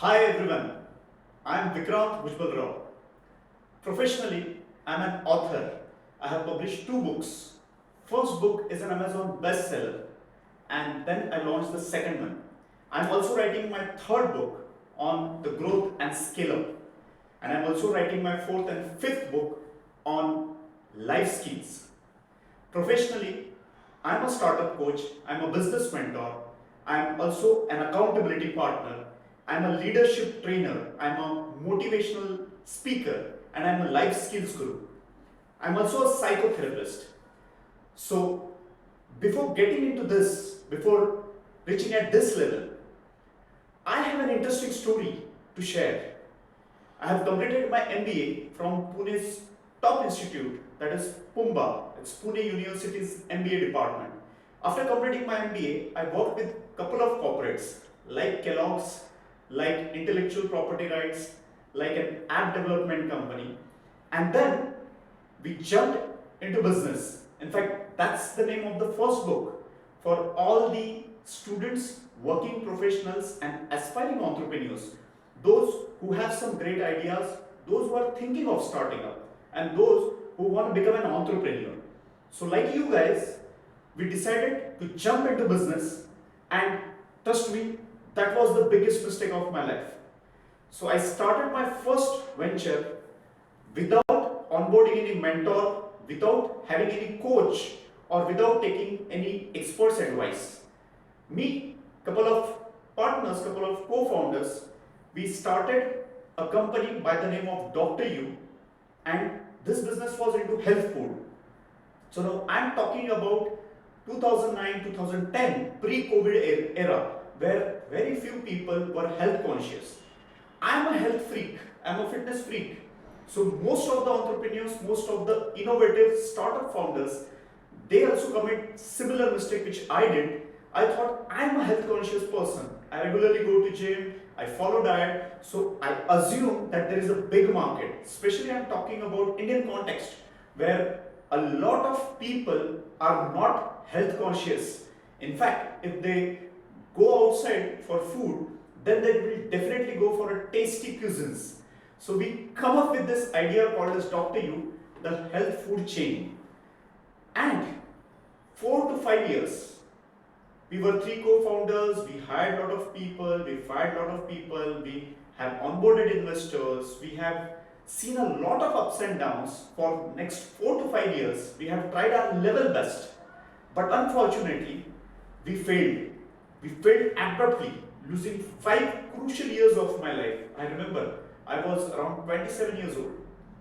Hi everyone, I am Vikrant Bhujbalrao. Professionally, I am an author. I have published two books. First book is an Amazon bestseller, and then I launched the second one. I am also writing my third book on the growth and scale up, and I am also writing my fourth and fifth book on life skills. Professionally, I am a startup coach, I am a business mentor, I am also an accountability partner, I am a leadership trainer, I am a motivational speaker, and I am a life skills guru. I am also a psychotherapist. So, before getting into this, before reaching at this level, I have an interesting story to share. I have completed my MBA from Pune's top institute, that is Pumba. It's Pune University's MBA department. After completing my MBA, I worked with a couple of corporates like Kellogg's, like intellectual property rights, like an app development company. And then we jumped into business. In fact, that's the name of the first book for all the students, working professionals, and aspiring entrepreneurs. Those who have some great ideas, those who are thinking of starting up, and those who want to become an entrepreneur. So, like you guys, we decided to jump into business, and trust me, that was the biggest mistake of my life. So, I started my first venture without onboarding any mentor, without having any coach, or without taking any expert's advice. Me, couple of partners, couple of co-founders, we started a company by the name of Dr. U, and this business was into health food. So now I'm talking about 2009-2010 pre-COVID era where very few people were health conscious. I'm a health freak, I'm a fitness freak. So most of the entrepreneurs, most of the innovative startup founders, they also commit similar mistake which I did. I thought I'm a health conscious person. I regularly go to gym, I follow diet, so I assume that there is a big market. Especially I'm talking about Indian context where a lot of people are not health conscious. In fact, if they go outside for food, then they will definitely go for a tasty cuisines. So we come up with this idea called as Dr. U, the health food chain. And 4 to 5 years, we were three co-founders, we hired a lot of people, we fired a lot of people, we have onboarded investors, we have seen a lot of ups and downs for next 4 to 5 years. We have tried our level best, but unfortunately, we failed. We failed abruptly, losing 5 crucial years of my life. I remember I was around 27 years old,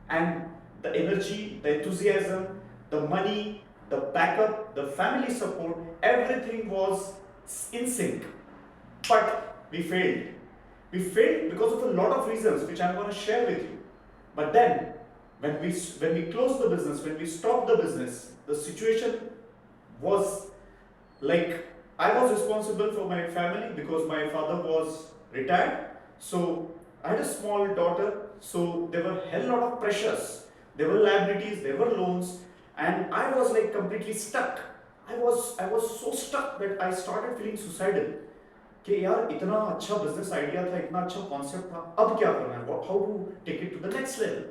and the energy, the enthusiasm, the money, the backup, the family support, everything was in sync. But we failed. We failed because of a lot of reasons which I'm going to share with you. But then, when we closed the business, when we stopped the business, the situation was like I was responsible for my family because my father was retired. So I had a small daughter. So there were a hell lot of pressures. There were liabilities, there were loans, and I was like completely stuck. I was so stuck that I started feeling suicidal. कि यार इतना अच्छा business idea था, इतना अच्छा concept था, अब क्या करना है, how to take it to the next level.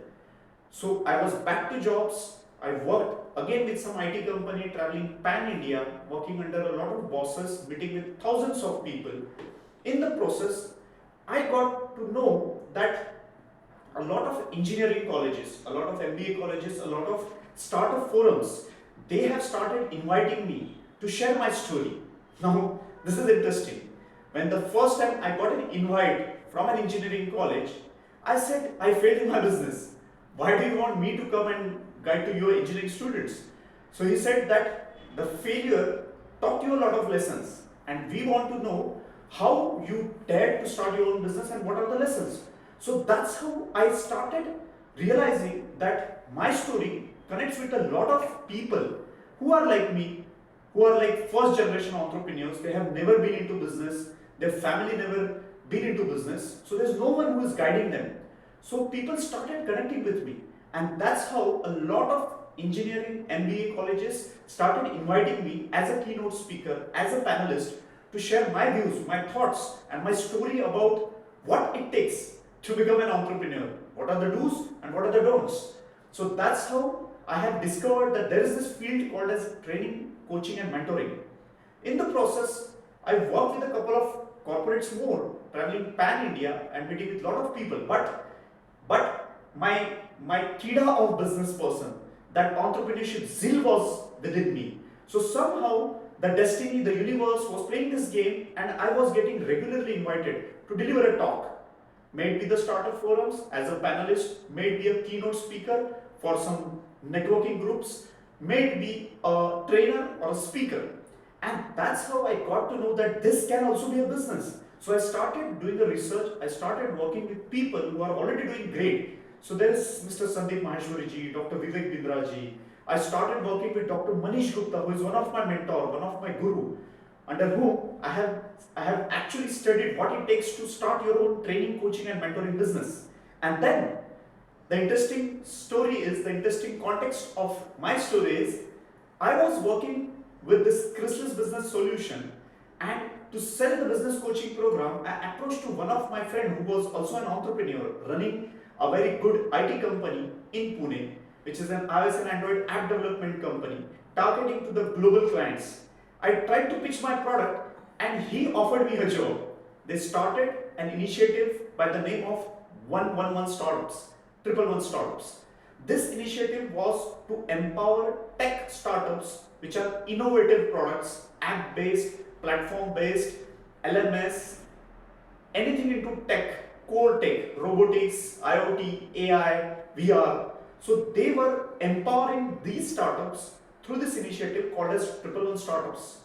So I was back to jobs. I worked again with some IT company traveling pan India, working under a lot of bosses, meeting with thousands of people. In the process, I got to know that a lot of engineering colleges, a lot of MBA colleges, a lot of startup forums, they have started inviting me to share my story. Now, this is interesting. When the first time I got an invite from an engineering college, I said, I failed in my business. Why do you want me to come and guide to your engineering students? So he said that the failure taught you a lot of lessons, and we want to know how you dared to start your own business and what are the lessons. So that's how I started realizing that my story connects with a lot of people who are like me, who are like first generation entrepreneurs. They have never been into business, their family never been into business, so there's no one who is guiding them. So people started connecting with me, and that's how a lot of engineering MBA colleges started inviting me as a keynote speaker, as a panelist, to share my views, my thoughts, and my story about what it takes to become an entrepreneur. What are the do's and what are the don'ts? So that's how I have discovered that there is this field called as training, coaching and mentoring. In the process, I worked with a couple of corporates more, traveling pan-India and meeting with a lot of people. But my kida of business person, that entrepreneurship zeal was within me. So somehow the destiny, the universe was playing this game and I was getting regularly invited to deliver a talk. May it be the startup forums as a panelist, may it be a keynote speaker for some networking groups, may it be a trainer or a speaker. And that's how I got to know that this can also be a business. So I started doing the research, I started working with people who are already doing great. So there is Mr. Sandeep Maheshwariji, Dr. Vivek Bindraji. I started working with Dr. Manish Gupta, who is one of my mentor, one of my guru, under whom I have actually studied what it takes to start your own training, coaching and mentoring business. And then the interesting story is, the interesting context of my story is, I was working with this Chrysalis business solution, and to sell the business coaching program, I approached to one of my friend who was also an entrepreneur running a very good IT company in Pune, which is an iOS and Android app development company, targeting to the global clients. I tried to pitch my product and he offered me a job. They started an initiative by the name of 111 Startups, 111 Startups. This initiative was to empower tech startups which are innovative products, app-based, platform-based, LMS, anything into tech, core tech, robotics, IoT, AI, VR. So they were empowering these startups through this initiative called as 111 Startups.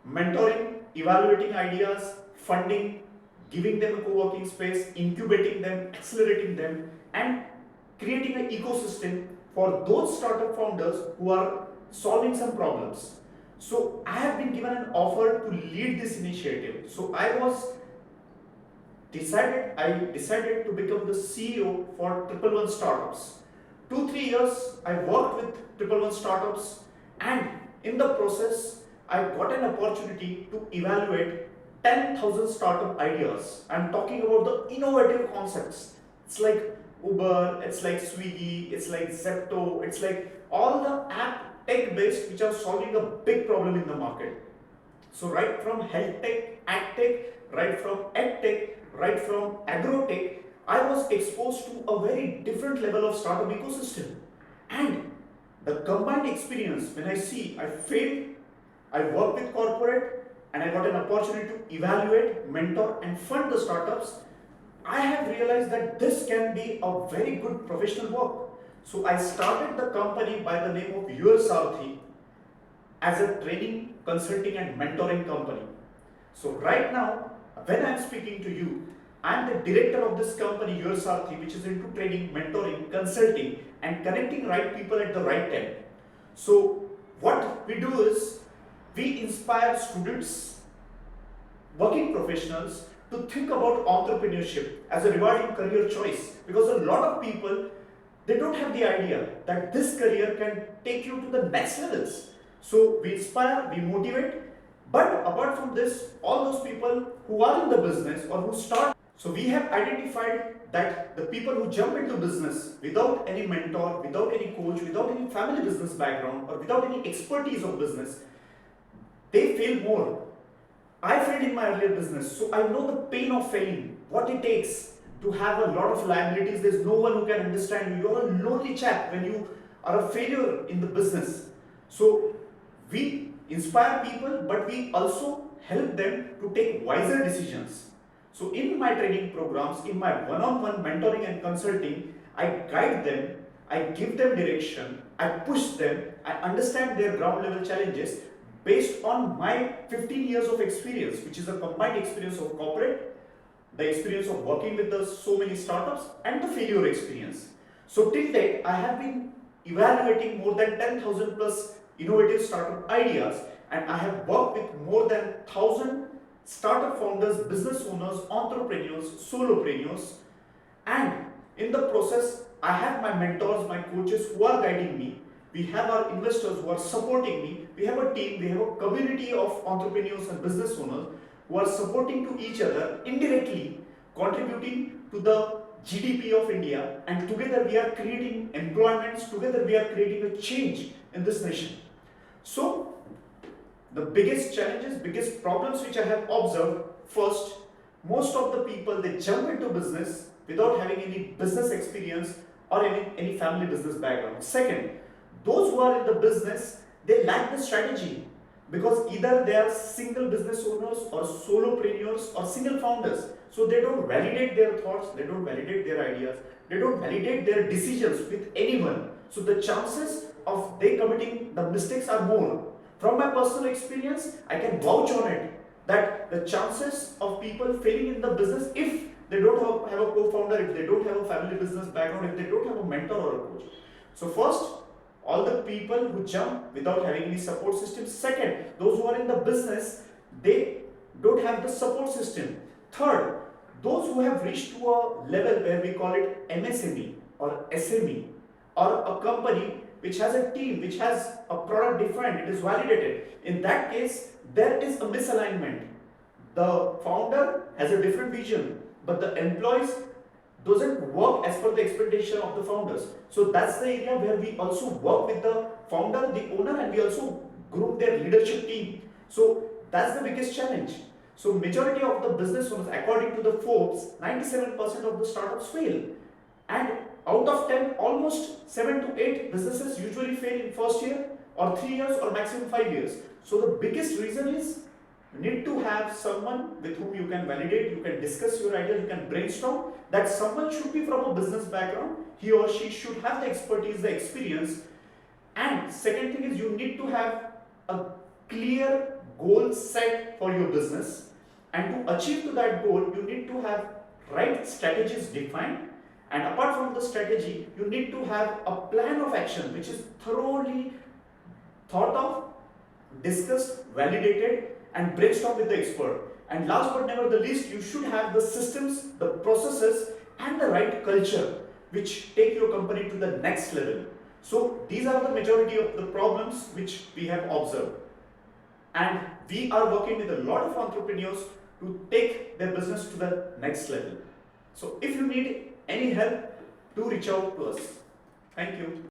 Mentoring, evaluating ideas, funding, giving them a co-working space, incubating them, accelerating them, and creating an ecosystem for those startup founders who are solving some problems. So I have been given an offer to lead this initiative. So I decided to become the CEO for 111 Startups. 2-3 years I worked with 111 Startups, and in the process I got an opportunity to evaluate 10,000 startup ideas. I'm talking about the innovative concepts. It's like Uber, it's like Swiggy, it's like Zepto, it's like all the app tech based which are solving a big problem in the market. So right from health tech, ag tech, right from ed tech, right from agro tech, I was exposed to a very different level of startup ecosystem. And the combined experience, when I see I failed, I worked with corporate and I got an opportunity to evaluate, mentor and fund the startups, I have realized that this can be a very good professional work. So I started the company by the name of Your Sarthi as a training, consulting and mentoring company. So right now, when I am speaking to you, I am the director of this company, Your Sarthi, which is into training, mentoring, consulting and connecting right people at the right time. So what we do is, we inspire students, working professionals to think about entrepreneurship as a rewarding career choice, because a lot of people, they don't have the idea that this career can take you to the next levels. So we inspire, we motivate, but apart from this, all those people who are in the business or who start, so we have identified that the people who jump into business without any mentor, without any coach, without any family business background or without any expertise of business, they fail more. I failed in my earlier business, so I know the pain of failing, what it takes to have a lot of liabilities. There's no one who can understand you. You're a lonely chap when you are a failure in the business. So we inspire people, but we also help them to take wiser decisions. So in my training programs, in my one-on-one mentoring and consulting, I guide them, I give them direction, I push them, I understand their ground level challenges based on my 15 years of experience, which is a combined experience of corporate, the experience of working with so many startups and the failure experience. So till date, I have been evaluating more than 10,000 plus innovative startup ideas, and I have worked with more than 1,000 startup founders, business owners, entrepreneurs, solopreneurs, and in the process, I have my mentors, my coaches who are guiding me. We have our investors who are supporting me. We have a team, we have a community of entrepreneurs and business owners who are supporting to each other indirectly, contributing to the GDP of India, and together we are creating employments, together we are creating a change in this nation. So, the biggest challenges, biggest problems which I have observed, first, most of the people they jump into business without having any business experience or any family business background. Second, those who are in the business they lack the strategy because either they are single business owners or solopreneurs or single founders. So they don't validate their thoughts, they don't validate their ideas, they don't validate their decisions with anyone. So the chances of they committing the mistakes are more. From my personal experience, I can vouch on it that the chances of people failing in the business if they don't have a co-founder, if they don't have a family business background, if they don't have a mentor or a coach. So first, all the people who jump without having any support system. Second, those who are in the business, they don't have the support system. Third, those who have reached to a level where we call it MSME or SME or a company which has a team, which has a product defined, it is validated. In that case, there is a misalignment. The founder has a different vision, but the employees doesn't work as per the expectation of the founders. So that's the area where we also work with the founder, the owner, and we also groom their leadership team. So that's the biggest challenge. So majority of the business owners, according to the Forbes, 97% of the startups fail. And out of 10, almost 7 to 8 businesses usually fail in first year or 3 years or maximum 5 years. So the biggest reason is you need to have someone with whom you can validate, you can discuss your ideas, you can brainstorm. That someone should be from a business background. He or she should have the expertise, the experience. And second thing is you need to have a clear goal set for your business. And to achieve to that goal, you need to have right strategies defined. And apart from the strategy, you need to have a plan of action which is thoroughly thought of, discussed, validated, and brainstorm with the expert. And last but never the least, you should have the systems, the processes, and the right culture which take your company to the next level. So these are the majority of the problems which we have observed. And we are working with a lot of entrepreneurs to take their business to the next level. So if you need any help, do reach out to us. Thank you.